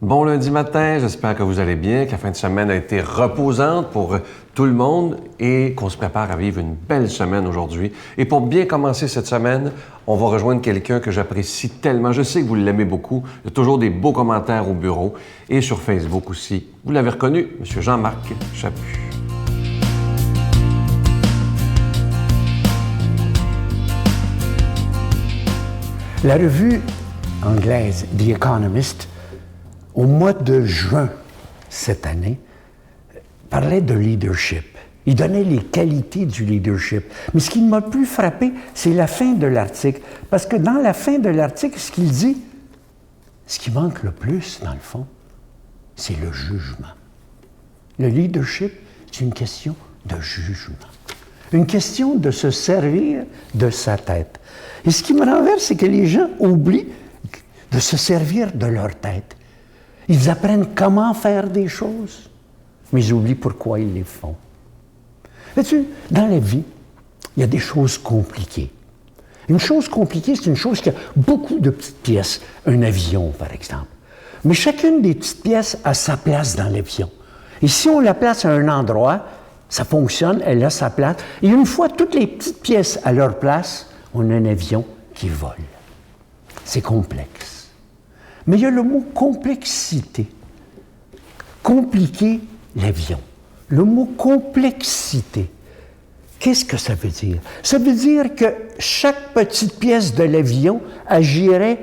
Bon lundi matin, j'espère que vous allez bien, que la fin de semaine a été reposante pour tout le monde et qu'on se prépare à vivre une belle semaine aujourd'hui. Et pour bien commencer cette semaine, on va rejoindre quelqu'un que j'apprécie tellement. Je sais que vous l'aimez beaucoup. Il y a toujours des beaux commentaires au bureau et sur Facebook aussi. Vous l'avez reconnu, M. Jean-Marc Chaput. La revue anglaise The Economist, au mois de juin cette année, parlait de leadership. Il donnait les qualités du leadership. Mais ce qui m'a le plus frappé, c'est la fin de l'article. Parce que dans la fin de l'article, ce qu'il dit, ce qui manque le plus, dans le fond, c'est le jugement. Le leadership, c'est une question de jugement. Une question de se servir de sa tête. Et ce qui me renverse, c'est que les gens oublient de se servir de leur tête. Ils apprennent comment faire des choses, mais ils oublient pourquoi ils les font. Vois-tu, dans la vie, il y a des choses compliquées. Une chose compliquée, c'est une chose qui a beaucoup de petites pièces. Un avion, par exemple. Mais chacune des petites pièces a sa place dans l'avion. Et si on la place à un endroit, ça fonctionne, elle a sa place. Et une fois toutes les petites pièces à leur place, on a un avion qui vole. C'est complexe. Mais il y a le mot complexité. Compliquer l'avion. Le mot complexité, qu'est-ce que ça veut dire? Ça veut dire que chaque petite pièce de l'avion agirait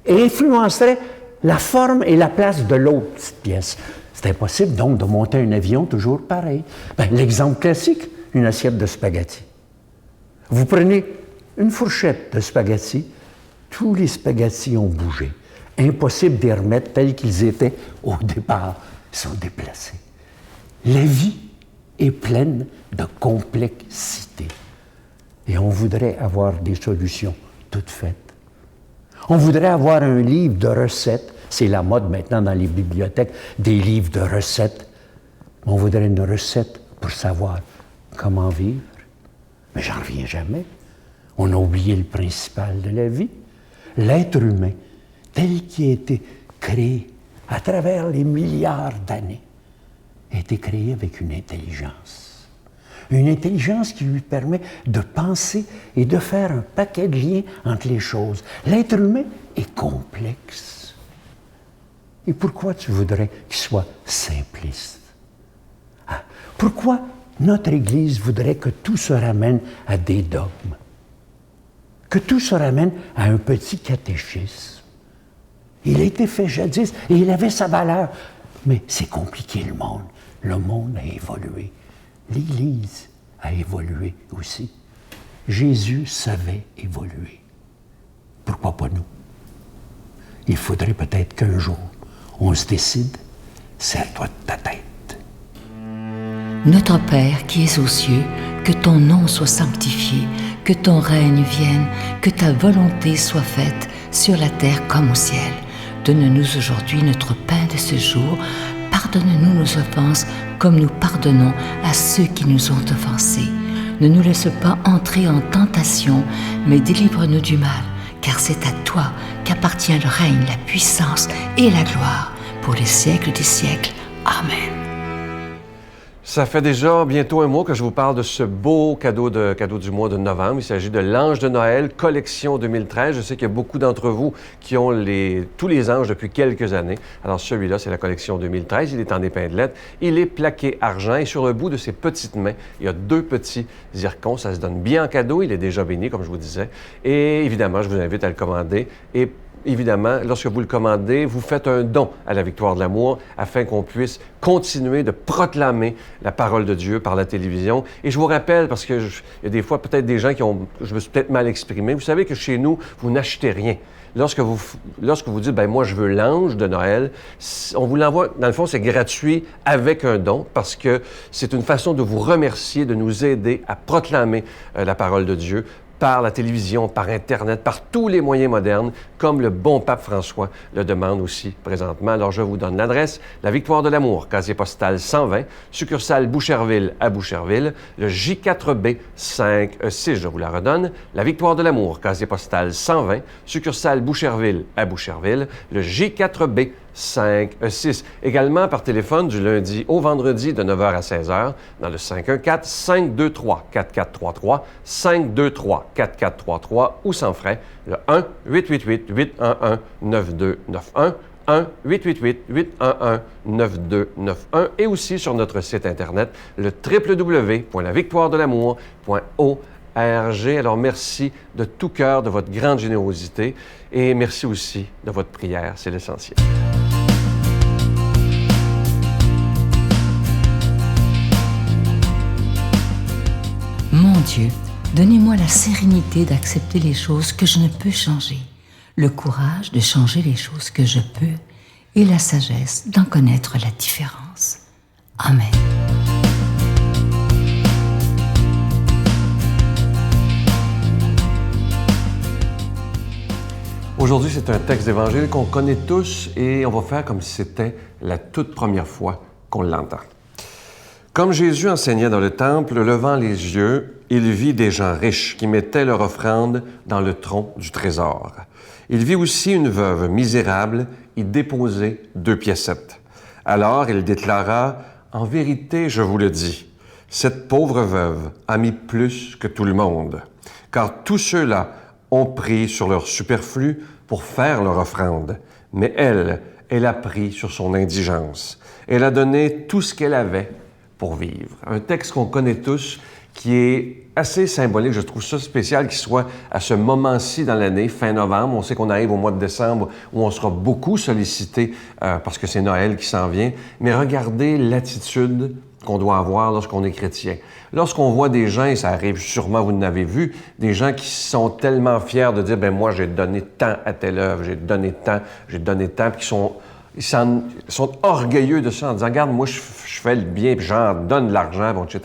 et influencerait la forme et la place de l'autre petite pièce. C'est impossible donc de monter un avion toujours pareil. L'exemple classique, une assiette de spaghettis. Vous prenez une fourchette de spaghettis, tous les spaghettis ont bougé. Impossible de les remettre tels qu'ils étaient au départ. Ils sont déplacés. La vie est pleine de complexité. Et on voudrait avoir des solutions toutes faites. On voudrait avoir un livre de recettes. C'est la mode maintenant dans les bibliothèques, des livres de recettes. On voudrait une recette pour savoir comment vivre. Mais j'en reviens jamais. On a oublié le principal de la vie. L'être humain, tel qu'il a été créé à travers les milliards d'années, a été créé avec une intelligence. Une intelligence qui lui permet de penser et de faire un paquet de liens entre les choses. L'être humain est complexe. Et pourquoi tu voudrais qu'il soit simpliste? Ah, pourquoi notre Église voudrait que tout se ramène à des dogmes? Que tout se ramène à un petit catéchisme? Il a été fait jadis et il avait sa valeur. Mais c'est compliqué le monde. Le monde a évolué. L'Église a évolué aussi. Jésus savait évoluer. Pourquoi pas nous? Il faudrait peut-être qu'un jour, on se décide, serre-toi de ta tête. Notre Père qui es aux cieux, que ton nom soit sanctifié, que ton règne vienne, que ta volonté soit faite sur la terre comme au ciel. Donne-nous aujourd'hui notre pain de ce jour. Pardonne-nous nos offenses comme nous pardonnons à ceux qui nous ont offensés. Ne nous laisse pas entrer en tentation, mais délivre-nous du mal, car c'est à toi qu'appartient le règne, la puissance et la gloire pour les siècles des siècles. Amen. Ça fait déjà bientôt un mois que je vous parle de ce beau cadeau du mois de novembre. Il s'agit de l'Ange de Noël, collection 2013. Je sais qu'il y a beaucoup d'entre vous qui ont tous les anges depuis quelques années. Alors celui-là, c'est la collection 2013. Il est en épinglette. Il est plaqué argent et sur le bout de ses petites mains, il y a 2 petits zircons. Ça se donne bien en cadeau. Il est déjà béni, comme je vous disais. Et évidemment, je vous invite à le commander. Et évidemment, lorsque vous le commandez, vous faites un don à la Victoire de l'amour afin qu'on puisse continuer de proclamer la parole de Dieu par la télévision. Et je vous rappelle, parce qu'il y a des fois peut-être des gens je me suis peut-être mal exprimé, vous savez que chez nous, vous n'achetez rien. Lorsque vous dites, moi, je veux l'ange de Noël, on vous l'envoie, dans le fond, c'est gratuit avec un don parce que c'est une façon de vous remercier, de nous aider à proclamer la parole de Dieu par la télévision, par Internet, par tous les moyens modernes, comme le bon pape François le demande aussi présentement. Alors, je vous donne l'adresse, la Victoire de l'amour, casier postal 120, succursale Boucherville à Boucherville, le J4B 5E6, je vous la redonne, la Victoire de l'amour, casier postal 120, succursale Boucherville à Boucherville, le J4B 514-888-8156. Également par téléphone du lundi au vendredi de 9h à 16h dans le 514-523-4433, 523-4433 ou sans frais, le 1-888-811-9291, 1-888-811-9291 et aussi sur notre site Internet, le www.lavictoiredelamour.org. Alors, merci de tout cœur de votre grande générosité et merci aussi de votre prière, c'est l'essentiel. Mon Dieu, donnez-moi la sérénité d'accepter les choses que je ne peux changer, le courage de changer les choses que je peux et la sagesse d'en connaître la différence. Amen. Aujourd'hui, c'est un texte d'Évangile qu'on connaît tous et on va faire comme si c'était la toute première fois qu'on l'entend. Comme Jésus enseignait dans le temple, levant les yeux, il vit des gens riches qui mettaient leur offrande dans le tronc du trésor. Il vit aussi une veuve misérable y déposer 2 piécettes. Alors il déclara, « En vérité, je vous le dis, cette pauvre veuve a mis plus que tout le monde, car tous ceux-là ont pris sur leur superflu pour faire leur offrande, mais elle a pris sur son indigence. Elle a donné tout ce qu'elle avait pour vivre. » Un texte qu'on connaît tous, qui est assez symbolique. Je trouve ça spécial qu'il soit à ce moment-ci dans l'année, fin novembre. On sait qu'on arrive au mois de décembre où on sera beaucoup sollicité parce que c'est Noël qui s'en vient. Mais regardez l'attitude qu'on doit avoir lorsqu'on est chrétien. Lorsqu'on voit des gens, et ça arrive sûrement, vous en avez vu, des gens qui sont tellement fiers de dire « ben moi, j'ai donné tant à telle œuvre, j'ai donné tant, puis ils sont orgueilleux de ça en disant « regarde, moi, je fais le bien, puis j'en donne de l'argent, bon, etc. »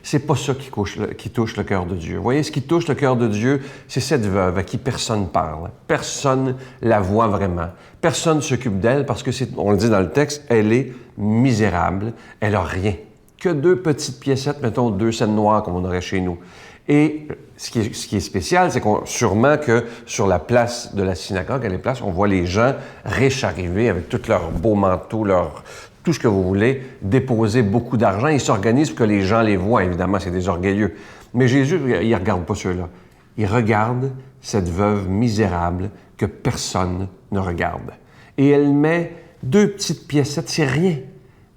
C'est pas ça qui touche le cœur de Dieu. Vous voyez, ce qui touche le cœur de Dieu, c'est cette veuve à qui personne parle. Personne la voit vraiment. Personne ne s'occupe d'elle parce que, on le dit dans le texte, elle est misérable. Elle a rien. Que 2 petites piécettes, mettons 2 scènes noires comme on aurait chez nous. Et ce qui est spécial, c'est sûrement que sur la place de la synagogue, à la place, on voit les gens riches arriver avec tous leurs beaux manteaux, tout ce que vous voulez, déposer beaucoup d'argent. Ils s'organisent pour que les gens les voient, évidemment, c'est des orgueilleux. Mais Jésus, il ne regarde pas ceux-là. Il regarde cette veuve misérable que personne ne regarde. Et elle met 2 petites piécettes, c'est rien.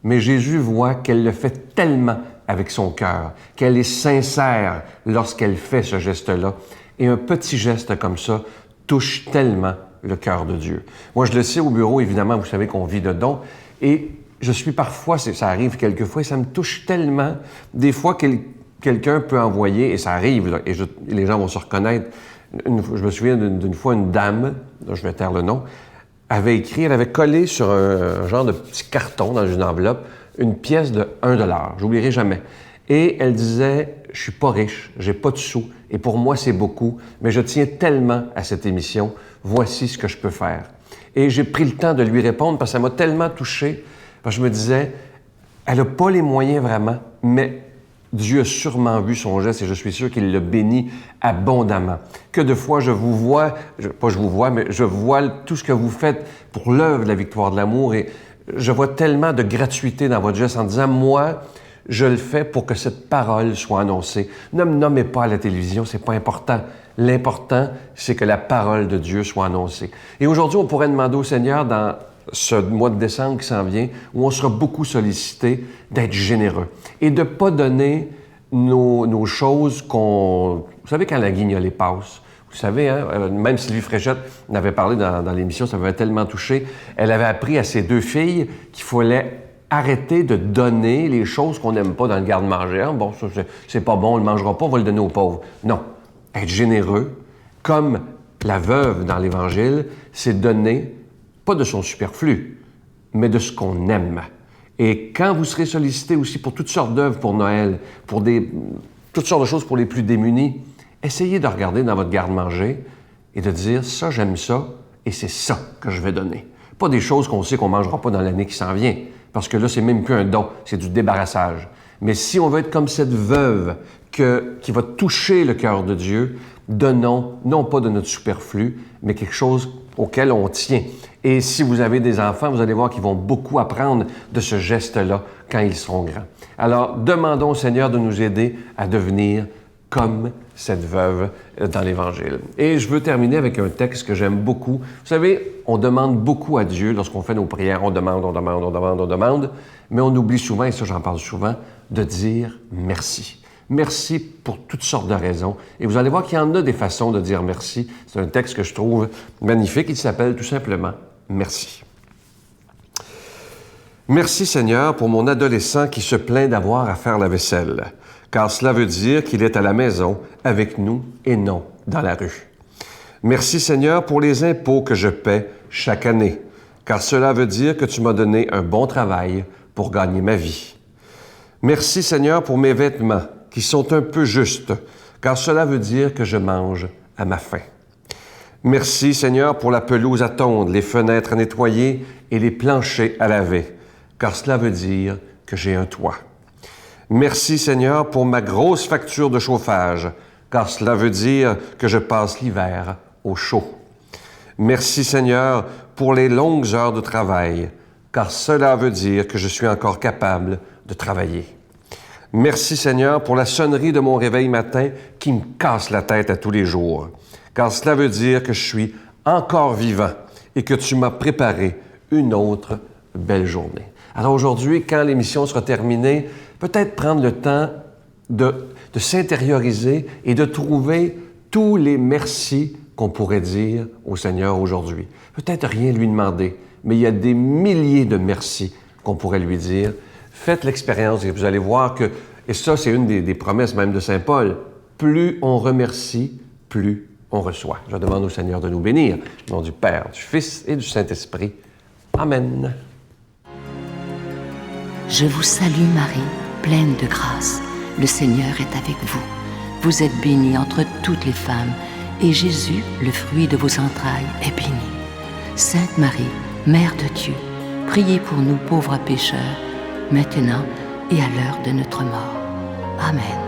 Mais Jésus voit qu'elle le fait tellement avec son cœur, qu'elle est sincère lorsqu'elle fait ce geste-là. Et un petit geste comme ça touche tellement le cœur de Dieu. Moi, je le sais au bureau, évidemment, vous savez qu'on vit de dons. Et je suis parfois, ça arrive quelquefois, et ça me touche tellement. Des fois, quelqu'un peut envoyer, et ça arrive, là, et les gens vont se reconnaître. Je me souviens d'une fois, une dame, là, je vais taire le nom, elle avait collé sur un genre de petit carton dans une enveloppe, une pièce de 1 $. J'oublierai jamais. Et elle disait, je suis pas riche, j'ai pas de sous, et pour moi, c'est beaucoup, mais je tiens tellement à cette émission, voici ce que je peux faire. Et j'ai pris le temps de lui répondre parce que ça m'a tellement touché, parce que je me disais, elle n'a pas les moyens vraiment, mais Dieu a sûrement vu son geste et je suis sûr qu'il le bénit abondamment. Que de fois je vous vois, mais je vois tout ce que vous faites pour l'œuvre de la victoire de l'amour et je vois tellement de gratuité dans votre geste en disant, moi, je le fais pour que cette parole soit annoncée. Ne me nommez pas à la télévision, c'est pas important. L'important, c'est que la parole de Dieu soit annoncée. Et aujourd'hui, on pourrait demander au Seigneur dans ce mois de décembre qui s'en vient, où on sera beaucoup sollicité d'être généreux et de ne pas donner nos choses qu'on... Vous savez, quand la guignolée passe, vous savez, hein, même Sylvie Fréchette en avait parlé dans l'émission, ça m'avait tellement touché. Elle avait appris à ses 2 filles qu'il fallait arrêter de donner les choses qu'on n'aime pas dans le garde-manger. Hein? Bon, ça, c'est pas bon, on ne le mangera pas, on va le donner aux pauvres. Non, être généreux, comme la veuve dans l'Évangile, c'est donner pas de son superflu, mais de ce qu'on aime. Et quand vous serez sollicité aussi pour toutes sortes d'œuvres pour Noël, pour toutes sortes de choses pour les plus démunis, essayez de regarder dans votre garde-manger et de dire « ça, j'aime ça, et c'est ça que je vais donner ». Pas des choses qu'on sait qu'on ne mangera pas dans l'année qui s'en vient, parce que là, c'est même plus un don, c'est du débarrassage. Mais si on veut être comme cette veuve qui va toucher le cœur de Dieu, Donnons, non pas de notre superflu, mais quelque chose auquel on tient. Et si vous avez des enfants, vous allez voir qu'ils vont beaucoup apprendre de ce geste-là quand ils seront grands. Alors, demandons au Seigneur de nous aider à devenir comme cette veuve dans l'Évangile. Et je veux terminer avec un texte que j'aime beaucoup. Vous savez, on demande beaucoup à Dieu lorsqu'on fait nos prières. On demande, mais on oublie souvent, et ça j'en parle souvent, de dire merci. Merci pour toutes sortes de raisons. Et vous allez voir qu'il y en a des façons de dire merci. C'est un texte que je trouve magnifique. Il s'appelle tout simplement « Merci ». Merci Seigneur pour mon adolescent qui se plaint d'avoir à faire la vaisselle, car cela veut dire qu'il est à la maison avec nous et non dans la rue. Merci Seigneur pour les impôts que je paie chaque année, car cela veut dire que tu m'as donné un bon travail pour gagner ma vie. Merci Seigneur pour mes vêtements qui sont un peu justes, car cela veut dire que je mange à ma faim. Merci Seigneur pour la pelouse à tondre, les fenêtres à nettoyer et les planchers à laver, car cela veut dire que j'ai un toit. Merci Seigneur pour ma grosse facture de chauffage, car cela veut dire que je passe l'hiver au chaud. Merci Seigneur pour les longues heures de travail, car cela veut dire que je suis encore capable de travailler. Merci Seigneur pour la sonnerie de mon réveil matin qui me casse la tête à tous les jours, car cela veut dire que je suis encore vivant et que tu m'as préparé une autre belle journée. Alors aujourd'hui, quand l'émission sera terminée, peut-être prendre le temps de s'intérioriser et de trouver tous les merci qu'on pourrait dire au Seigneur aujourd'hui. Peut-être rien lui demander, mais il y a des milliers de merci qu'on pourrait lui dire. Faites l'expérience et vous allez voir que, et ça c'est une des promesses même de Saint Paul, plus on remercie, plus on reçoit. Je demande au Seigneur de nous bénir, au nom du Père, du Fils et du Saint-Esprit. Amen. Je vous salue Marie, pleine de grâce. Le Seigneur est avec vous. Vous êtes bénie entre toutes les femmes, et Jésus, le fruit de vos entrailles, est béni. Sainte Marie, Mère de Dieu, priez pour nous pauvres pécheurs, maintenant et à l'heure de notre mort. Amen.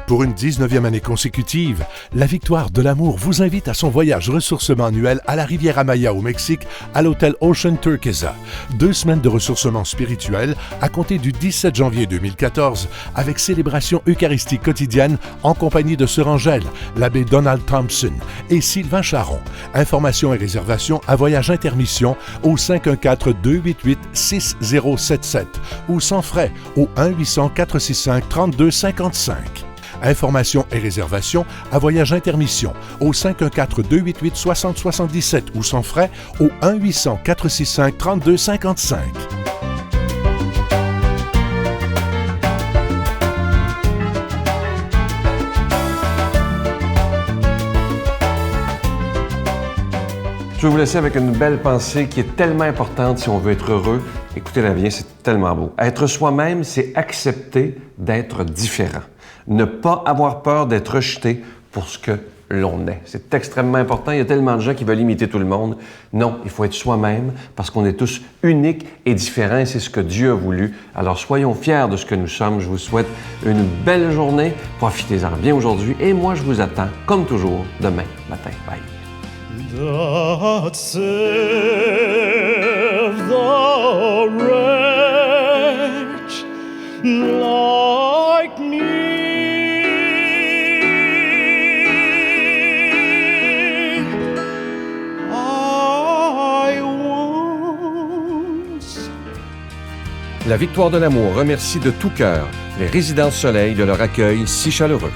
Pour une 19e année consécutive, la Victoire de l'Amour vous invite à son voyage ressourcement annuel à la Riviera Maya au Mexique, à l'hôtel Ocean Turquesa. 2 semaines de ressourcement spirituel à compter du 17 janvier 2014 avec célébration eucharistique quotidienne en compagnie de Sœur Angèle, l'abbé Donald Thompson et Sylvain Charon. Informations et réservations à Voyage Intermission au 514-288-6077 ou sans frais au 1-800-465-3255. Informations et réservations à Voyage Intermission au 514-288-6077 ou sans frais au 1-800-465-3255. Je vais vous laisser avec une belle pensée qui est tellement importante si on veut être heureux. Écoutez-la bien, c'est tellement beau. Être soi-même, c'est accepter d'être différent. Ne pas avoir peur d'être rejeté pour ce que l'on est. C'est extrêmement important. Il y a tellement de gens qui veulent imiter tout le monde. Non, il faut être soi-même parce qu'on est tous uniques et différents et c'est ce que Dieu a voulu. Alors soyons fiers de ce que nous sommes. Je vous souhaite une belle journée. Profitez-en bien aujourd'hui et moi je vous attends, comme toujours, demain matin. Bye. That save the wretch like me. I once. La Victoire de l'Amour remercie de tout cœur les Résidences Soleil de leur accueil si chaleureux.